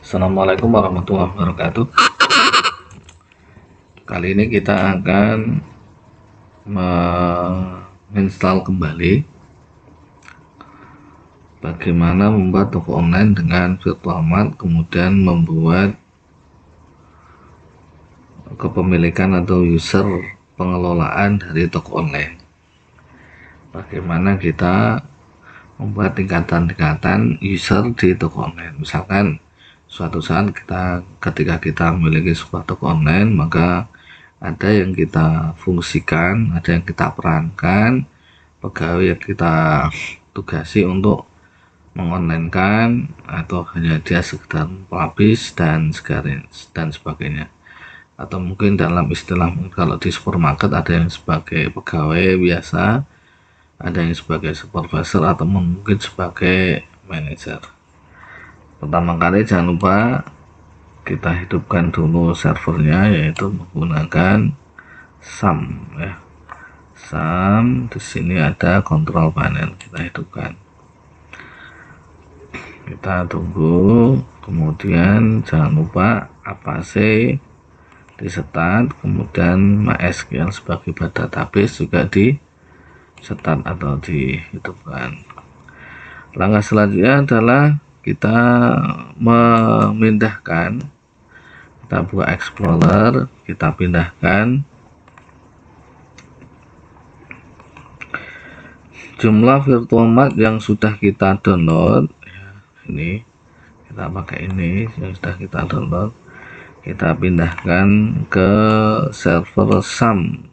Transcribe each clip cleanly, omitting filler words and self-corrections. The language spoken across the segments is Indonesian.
Assalamualaikum warahmatullahi wabarakatuh. Kali ini kita akan menginstal kembali bagaimana membuat toko online dengan virtualmart, kemudian membuat kepemilikan atau user pengelolaan dari toko online. Bagaimana kita membuat tingkatan-tingkatan user di toko online. Misalkan suatu saat ketika kita memiliki sebuah toko online, maka ada yang kita fungsikan, ada yang kita perankan, pegawai yang kita tugasi untuk mengonlinekan, atau hanya dia sekedar pelapis dan sebagainya. Atau mungkin dalam istilah, kalau di supermarket ada yang sebagai pegawai biasa, ada yang sebagai supervisor, atau mungkin sebagai manajer. Pertama kali jangan lupa kita hidupkan dulu servernya, yaitu menggunakan SAM ya. SAM di sini ada control panel, kita hidupkan. Kita tunggu, kemudian jangan lupa Apache di start, kemudian MySQL sebagai database juga di start atau dihidupkan. Langkah selanjutnya adalah kita memindahkan, kita buka Explorer, kita pindahkan jumlah virtualmart yang sudah kita download ya. Ini kita pakai ini yang sudah kita download, kita pindahkan ke server SAM,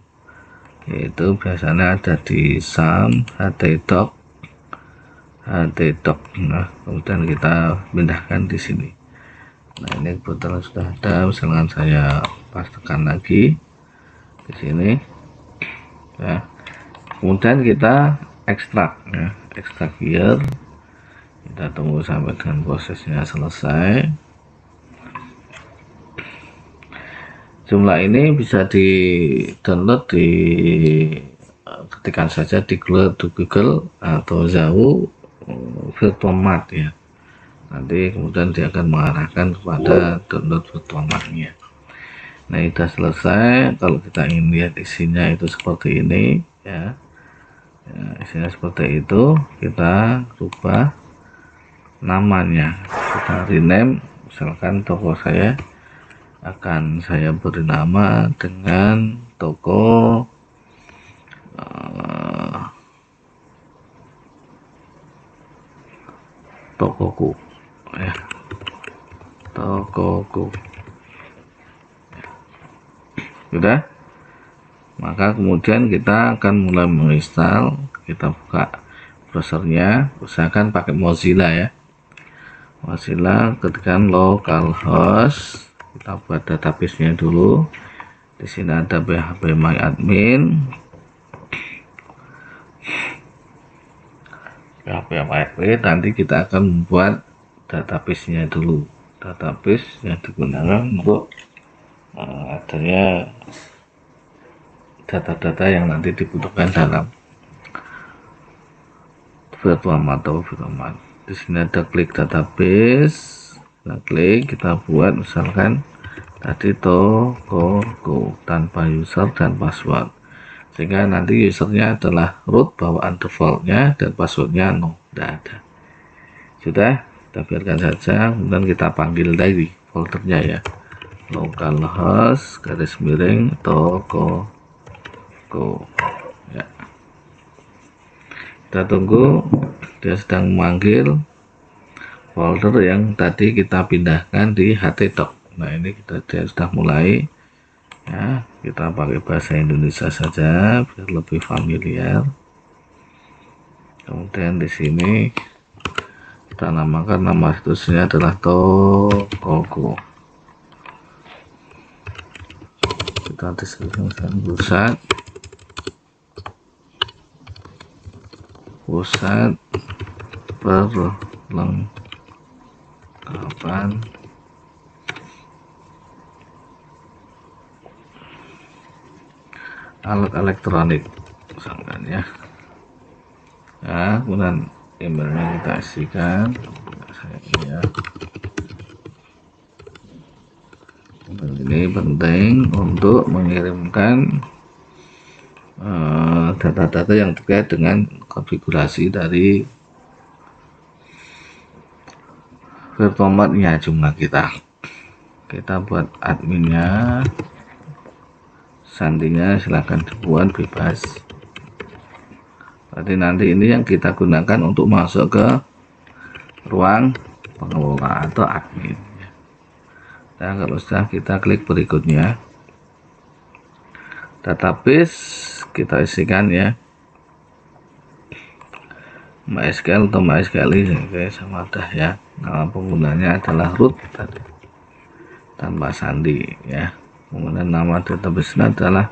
yaitu biasanya ada di SAM htdoc. Nah, kemudian kita pindahkan di sini. Nah, ini kebetulan sudah ada, misalkan saya pastikan lagi di sini ya. Kemudian kita ekstrak ya, ekstrak here. Kita tunggu sampai dengan prosesnya selesai. Jumlah ini bisa di download ketikkan saja di Google atau Yahoo virtualmart ya. Nanti kemudian dia akan mengarahkan kepada download virtualmartnya. Nah, ini sudah selesai. Kalau kita ingin lihat isinya itu seperti ini ya, isinya seperti itu. Kita rubah namanya, kita rename. Misalkan toko saya akan saya beri nama dengan tokoku ya, tokoku. Sudah, maka kemudian kita akan mulai menginstal. Kita buka browsernya, usahakan pakai Mozilla ya. Mozilla, ketikkan localhost, kita buat database-nya dulu. Di sini ada phpMyAdmin. Nanti kita akan membuat database-nya dulu, database yang digunakan untuk adanya data-data yang nanti dibutuhkan dalam virtualmart atau virtualmart. Di sini ada klik database, kita klik, kita buat misalkan tadi tokoku tanpa user dan password, sehingga nanti usernya adalah root bawaan defaultnya dan passwordnya no, tidak ada. Sudah, kita biarkan saja. Kemudian kita panggil dari foldernya ya, localhost tokoku ya. Kita tunggu, dia sedang memanggil folder yang tadi kita pindahkan di htdoc. Nah, ini dia sudah mulai ya. Kita pakai bahasa Indonesia saja biar lebih familiar. Kemudian di sini kita namakan nama situsnya adalah tokoku. Kita deskripsikan pusat perlengkapan alat elektronik misalkan ya. Nah, kemudian emailnya kita isikan, saya ya. Ini penting untuk mengirimkan data-data yang terkait dengan konfigurasi dari Virtuamat ya, jumlah kita buat adminnya, sandinya silahkan dibuat bebas. Berarti nanti ini yang kita gunakan untuk masuk ke ruang pengelola atau admin. Nah, kalau sudah kita klik berikutnya, database kita isikan ya, MySQL atau MySQLi, sama dah ya. Nama penggunanya adalah root tadi, tanpa sandi ya. Kemudian nama database adalah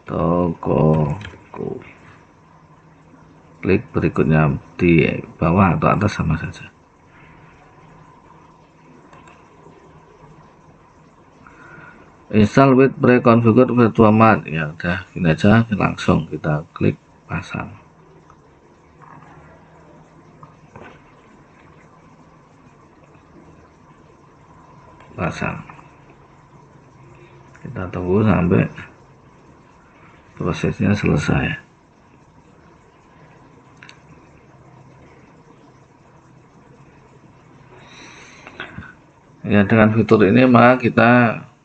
Tokoku. Klik berikutnya di bawah atau atas sama saja. Install with pre-configured Virtuamat, ya udah gini aja, langsung kita klik pasang. Kita tunggu sampai prosesnya selesai. Ya, dengan fitur ini maka kita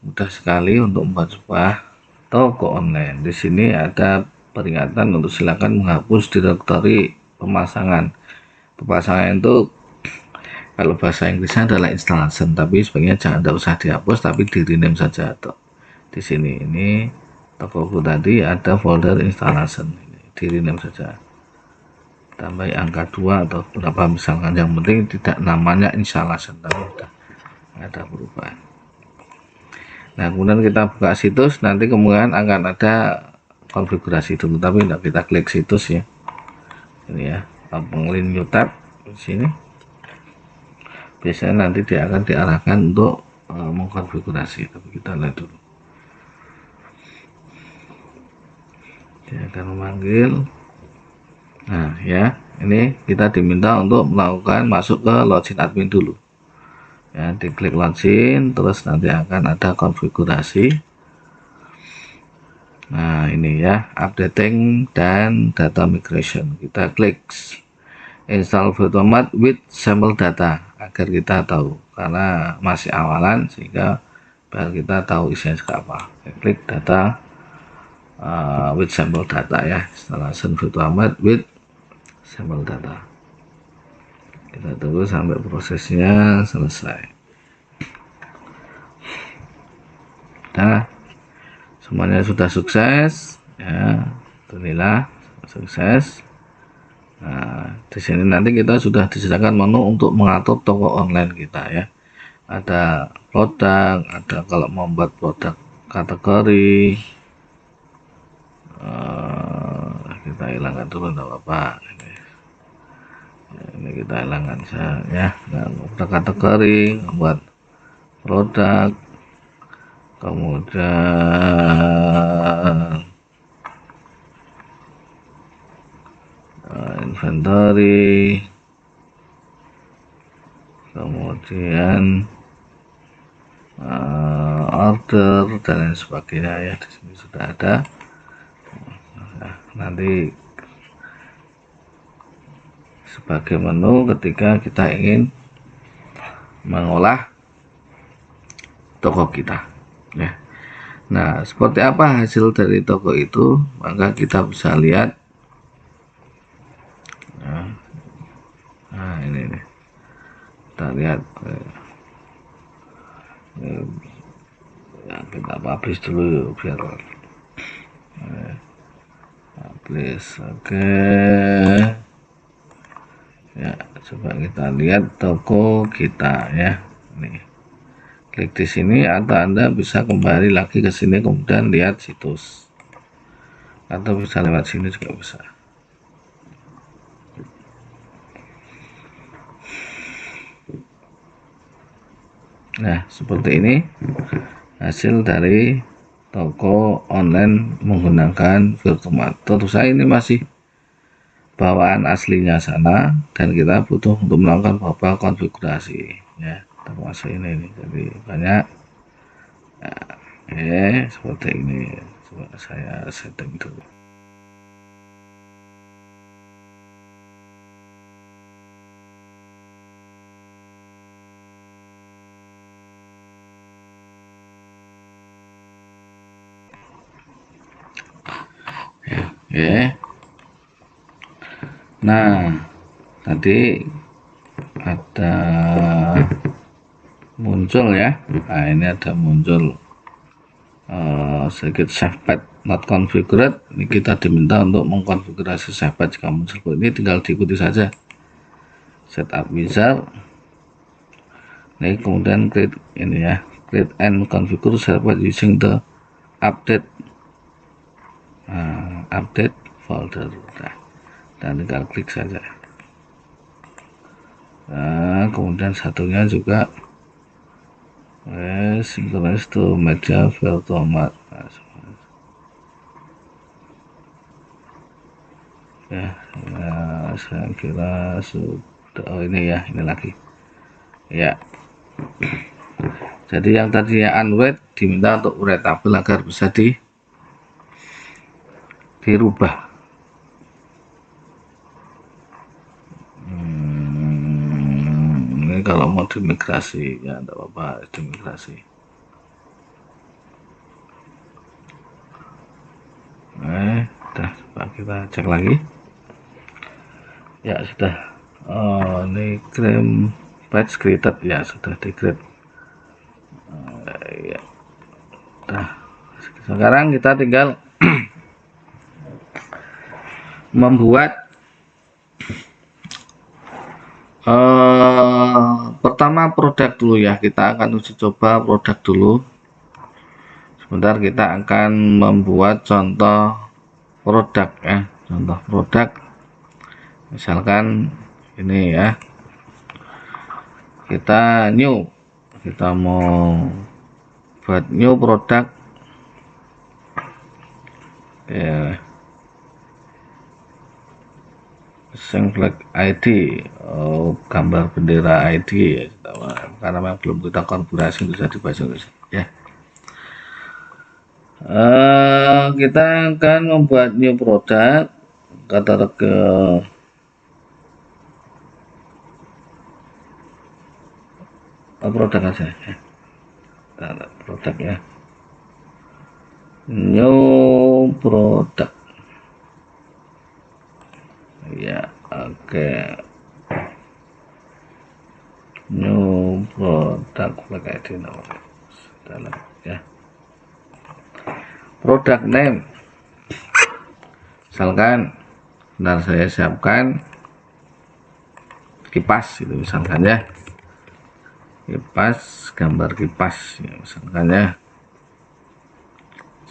mudah sekali untuk membuat sebuah toko online. Di sini ada peringatan untuk silakan menghapus direktori pemasangan. Pemasangan itu kalau bahasa Inggrisnya adalah installation, tapi sebenarnya tidak usah dihapus, tapi di rename saja. Di sini ini tokoku tadi ada folder installation, di rename saja, tambah angka 2 atau berapa misalkan, yang penting tidak namanya installation, tapi sudah ada perubahan. Nah, kemudian kita buka situs, nanti kemudian akan ada konfigurasi dulu, tapi tidak, kita klik situs ya, ini ya, pengelin new tab di sini. Biasanya nanti dia akan diarahkan untuk mengkonfigurasi, tapi kita lihat dulu. Dia akan memanggil. Nah ya, ini kita diminta untuk melakukan masuk ke login admin dulu ya, diklik login, terus nanti akan ada konfigurasi. Nah ini ya, updating dan data migration, kita klik install Virtuamat with sample data agar kita tahu, karena masih awalan sehingga biar kita tahu isinya seperti apa. Klik data with sample data ya, installation Virtuamat with sample data. Kita tunggu sampai prosesnya selesai. Nah, semuanya sudah sukses ya, alhamdulillah sukses. Nah, di sini nanti kita sudah disediakan menu untuk mengatur toko online kita ya. Ada produk, ada kalau membuat produk kategori. Kita hilangkan dulu, tidak apa-apa. Ini kita hilangkan saja ya. Nah, produk kategori, membuat produk, kemudian inventory, kemudian order dan lain sebagainya ya. Di sini sudah ada. Nah, nanti sebagai menu ketika kita ingin mengolah toko kita ya. Nah, seperti apa hasil dari toko itu, maka kita bisa lihat. Nah ini nih, kita lihat ya, kita publish dulu biar publish. Oke ya, coba kita lihat toko kita ya. Nih, klik di sini atau Anda bisa kembali lagi ke sini kemudian lihat situs, atau bisa lewat sini juga bisa. Nah, seperti ini hasil dari toko online menggunakan Virtuamat. Tentu saja ini masih bawaan aslinya sana, dan kita butuh untuk melakukan beberapa konfigurasi ya, termasuk ini nih. Jadi banyak ya. Seperti ini. Coba saya setting dulu. Oke. Nah, tadi ada muncul ya. Nah, ini ada muncul sedikit SafePath not configured. Ini kita diminta untuk mengkonfigurasi SafePath. Jika muncul ini tinggal diikuti saja. Setup wizard. Ini kemudian create ini ya, create and configure SafePath using the update update folder. Nah, dan tinggal klik saja. Nah, kemudian satunya juga synchronize to media automat. Nah, saya kira sudah. Oh, ini ya, ini lagi ya. Jadi yang tadinya unread diminta untuk readable agar bisa dirubah. Ini kalau mau dimigrasi ya tidak apa-apa, dimigrasi. Sudah, coba kita cek lagi. Ya sudah. Oh, ini claim patch created ya, sudah di create. Ya. Nah, sekarang kita tinggal membuat pertama produk dulu ya. Kita akan uji coba produk dulu. Sebentar, kita akan membuat contoh produk ya, contoh produk. Misalkan ini ya, kita new, kita mau buat new produk ya, Sing flag ID, gambar bendera ID ya, karena memang belum kita konfigurasi bisa dibaca ya. Kita akan membuat new produk, kata ke produk aja ya. Produk ya, new produk ya. Oke, new produk flag ID namanya ya. Produk name, misalkan benar saya siapkan kipas itu misalkan ya, kipas, gambar kipas ya, misalkan ya,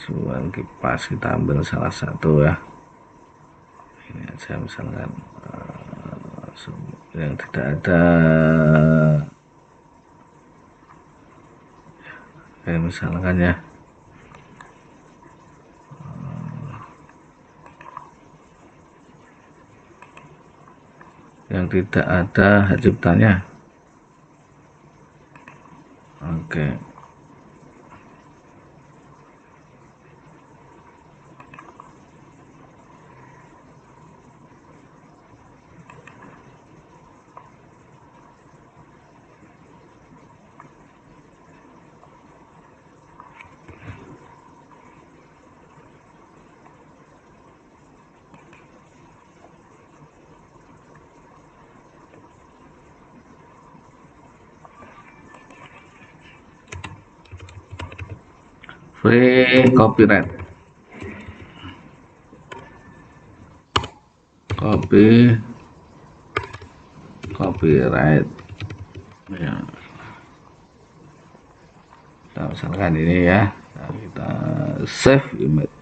cuman kipas kita ambil salah satu ya, ini aja misalkan yang tidak ada kayak misalkan ya, yang tidak ada hak ciptanya. Oke. Free copyright, copyright ya. Nah, misalkan ini ya, nah, kita save image,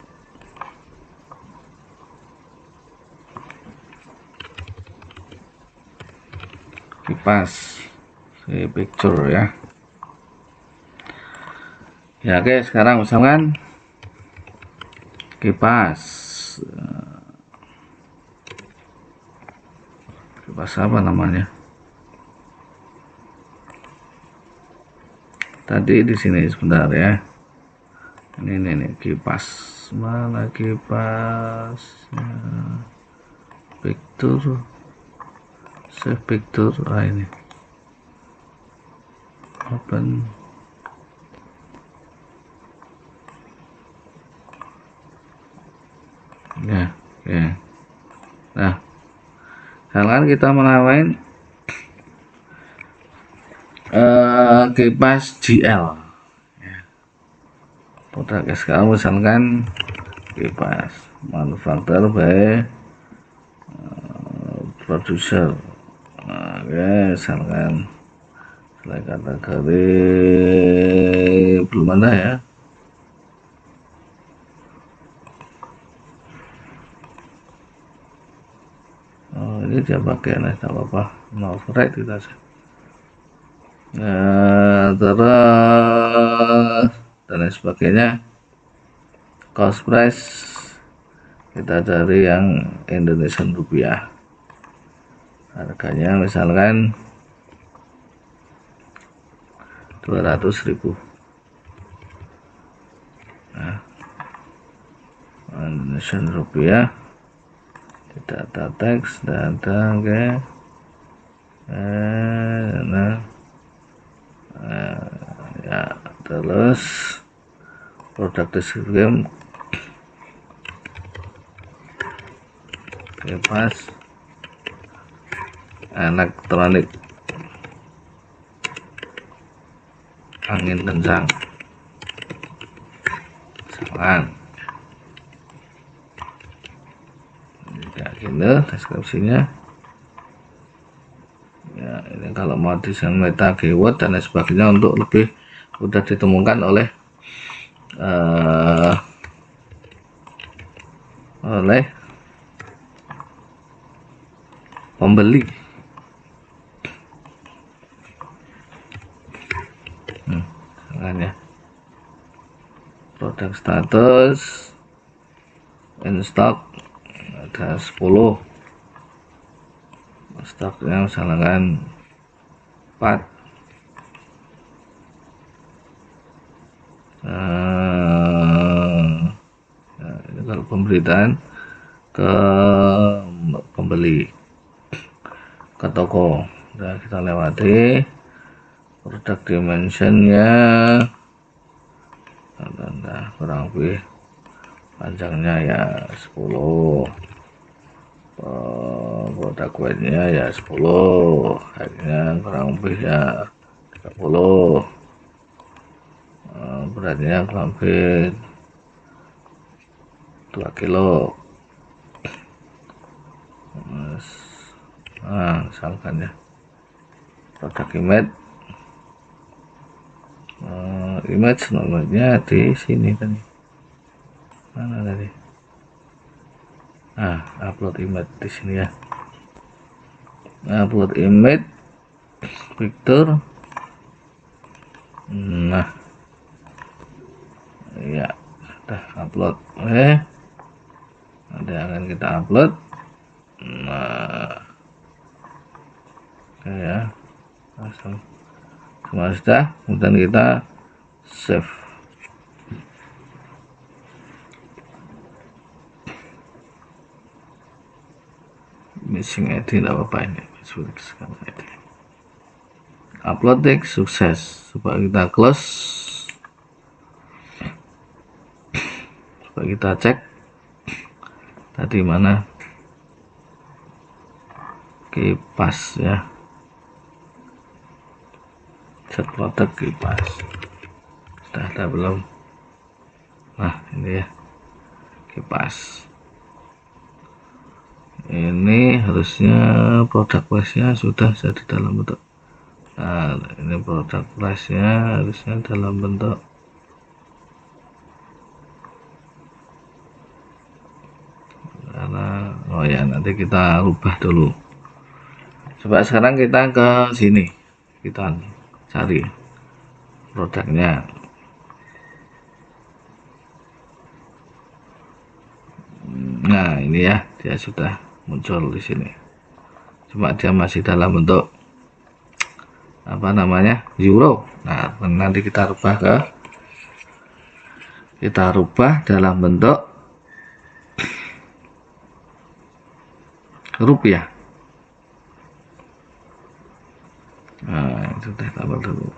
kipas, picture ya. Ya oke, sekarang misalkan kipas, kipas apa namanya? Tadi di sini sebentar ya. ini nih kipas, mana kipas, picture, save picture. Ini open. Ya, ya. Nah, sekarang kita menawain kipas GL. Produk SKL misalkan kipas manufaktur by producer. Oke, misalkan selai kategori belum ada ya. Ini dia bagian tidak apa-apa, no override kita sih. Terus dan lain sebagainya. Cost price kita cari yang Indonesian rupiah, harganya misalkan 200.000. Nah, Indonesian rupiah, tidak ada teks, tidak ada. Oke. Ya, terus produk deskripsi kipas elektronik angin kencang, misalkan kayak gini deskripsinya. Ya, ini kalau mau desain meta keyword dan lain sebagainya untuk lebih mudah ditemukan oleh pembeli. Ya. Produk status in stock ada 10, stoknya misalkan 4. Nah, ini kalau pemberitaan ke pembeli, ke toko. Nah, kita lewati produk dimensionnya, kurang lebih panjangnya ya 10, produk weightnya ya 10, harganya kurang lebih ya 30, beratnya kurang lebih 2 kilo. Nah, misalkan ya produk image nomornya di sini tadi. Mana tadi? Upload image di sini ya. Upload image picture. Nah, ya sudah upload. Nanti akan kita upload. Nah, oke ya, langsung semua sudah. Kemudian kita save. Missing ID tidak apa-apa, ini sulit sekali. Upload text sukses. Coba kita close, coba kita cek tadi mana kipas ya, set produk kipas sudah ada belum? Nah, ini ya kipas. Ini harusnya produk price-nya sudah jadi dalam bentuk. Nah, ini produk price-nya harusnya dalam bentuk karena ya nanti kita rubah dulu. Coba sekarang kita ke sini, kita cari produknya. Nah, ini ya, dia sudah muncul di sini. Cuma dia masih dalam bentuk apa namanya, euro. Nah, nanti kita rubah ke kita rubah dalam bentuk rupiah. Nah, itu sudah tabel dulu.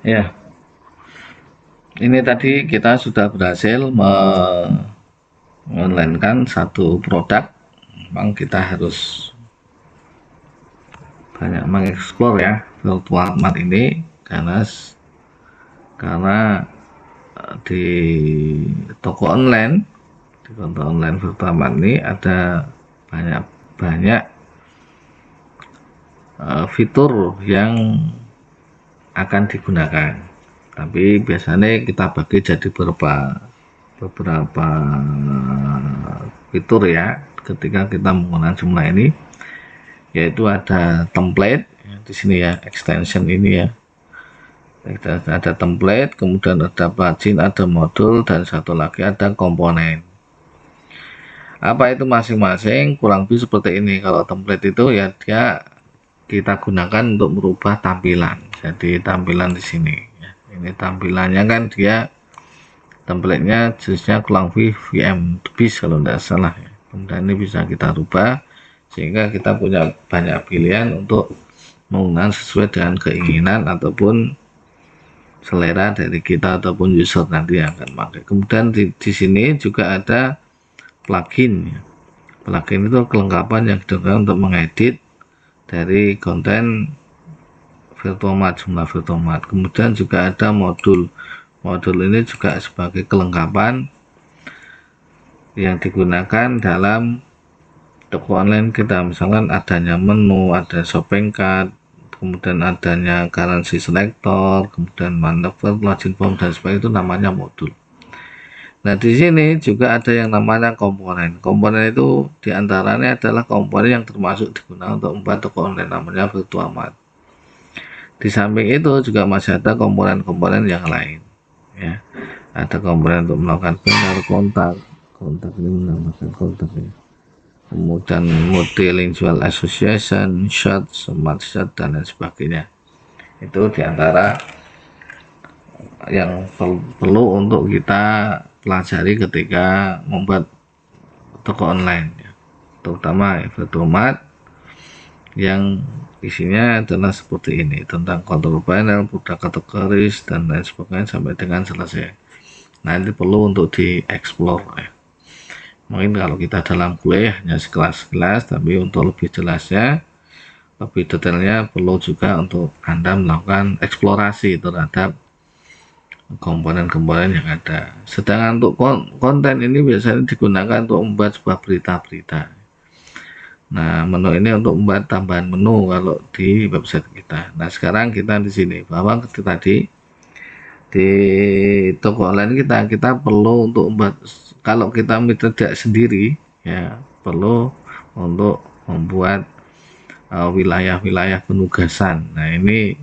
Ya, ini tadi kita sudah berhasil mengonlinekan satu produk. Memang kita harus banyak mengeksplor ya virtual mart ini, karena di toko online virtual mart ini ada banyak fitur yang akan digunakan, tapi biasanya kita bagi jadi beberapa fitur ya ketika kita menggunakan jumlah ini, yaitu ada template di sini ya, extension ini ya, ada template, kemudian ada plugin, ada modul, dan satu lagi ada komponen. Apa itu masing-masing? Kurang lebih seperti ini. Kalau template itu ya dia kita gunakan untuk merubah tampilan. Jadi tampilan di sini ya. Ini tampilannya kan dia templatenya jenisnya kurang lebih VM-Biz kalau tidak salah ya. Kemudian ini bisa kita rubah sehingga kita punya banyak pilihan untuk menggunakan sesuai dengan keinginan ataupun selera dari kita ataupun user nanti yang akan pakai. Kemudian di sini juga ada plugin. Plugin itu kelengkapan yang digunakan untuk mengedit dari konten virtual mart, jumlah virtual mart. Kemudian juga ada modul. Modul ini juga sebagai kelengkapan yang digunakan dalam toko online kita. Misalkan adanya menu, ada shopping cart, kemudian adanya currency selector, kemudian maneuver, login form, dan sebagainya, itu namanya modul. Nah, di sini juga ada yang namanya komponen. Komponen itu diantaranya adalah komponen yang termasuk digunakan untuk membuat toko online, namanya virtual mart. Di samping itu juga masih ada komponen-komponen yang lain. Ya, ada komponen untuk melakukan banner, kontak ini menambahkan kontak ya. Kemudian multilingual association, shot, smart shot, dan lain sebagainya. Itu diantara yang perlu untuk kita pelajari ketika membuat toko online ya. Terutama virtual mart yang isinya adalah seperti ini, tentang control panel, produk kategoris, dan lain sebagainya sampai dengan selesai. Nah, ini perlu untuk dieksplor ya. Mungkin kalau kita dalam kuliah hanya sekelas-kelas, tapi untuk lebih jelasnya, lebih detailnya perlu juga untuk Anda melakukan eksplorasi terhadap komponen-komponen yang ada. Sedangkan untuk konten ini biasanya digunakan untuk membuat sebuah berita-berita. Nah, menu ini untuk membuat tambahan menu kalau di website kita. Nah, sekarang kita di sini bahwa tadi di toko online kita perlu untuk membuat, kalau kita tidak sendiri ya, perlu untuk membuat wilayah-wilayah penugasan. Nah, ini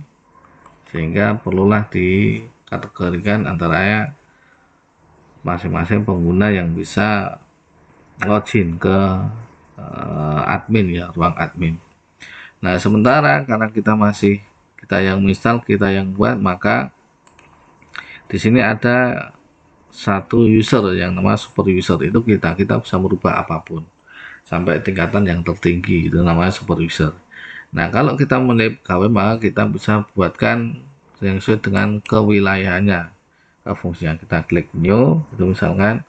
sehingga perlulah dikategorikan antara masing-masing pengguna yang bisa login ke admin ya, ruang admin. Nah, sementara karena kita yang install, kita yang buat, maka Di sini ada satu user yang namanya super user, itu kita bisa merubah apapun sampai tingkatan yang tertinggi, itu namanya super user. Nah, kalau kita menip KW maka kita bisa buatkan yang sesuai dengan kewilayahannya, ke fungsinya. Kita klik new, itu misalkan,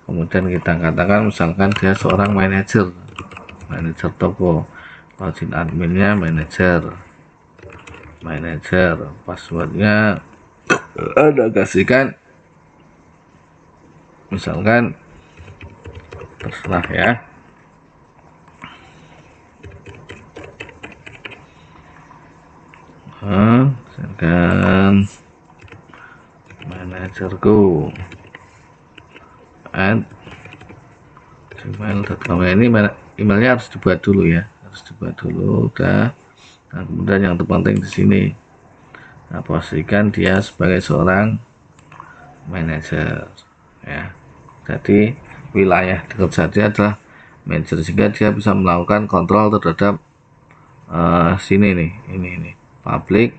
kemudian kita katakan misalkan dia seorang manajer toko, login adminnya manajer, passwordnya ada kasihkan misalkan terserah ya, misalkan manajerku at gmail.com. Ini emailnya harus dibuat dulu ya, udah. Nah, kemudian yang terpenting di sini, nah, pastikan dia sebagai seorang manajer ya. Jadi wilayah kerja dia adalah manajer, sehingga dia bisa melakukan kontrol terhadap sini nih, ini public,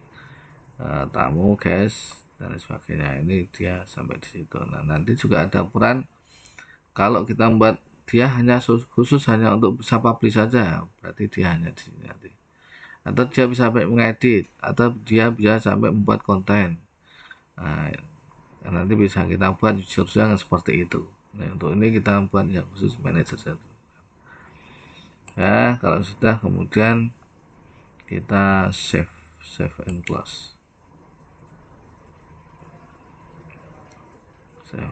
tamu, guys, dan sebagainya. Ini dia sampai di situ. Nah, nanti juga ada peran kalau kita membuat dia hanya khusus hanya untuk bisa publish saja, berarti dia hanya di sini nanti. Atau dia bisa sampai mengedit, atau dia bisa sampai membuat konten. Nah, nanti bisa kita buat user yang seperti itu. Nah, untuk ini kita buat yang khusus manager saja. Ya, kalau sudah kemudian kita save and close. Save.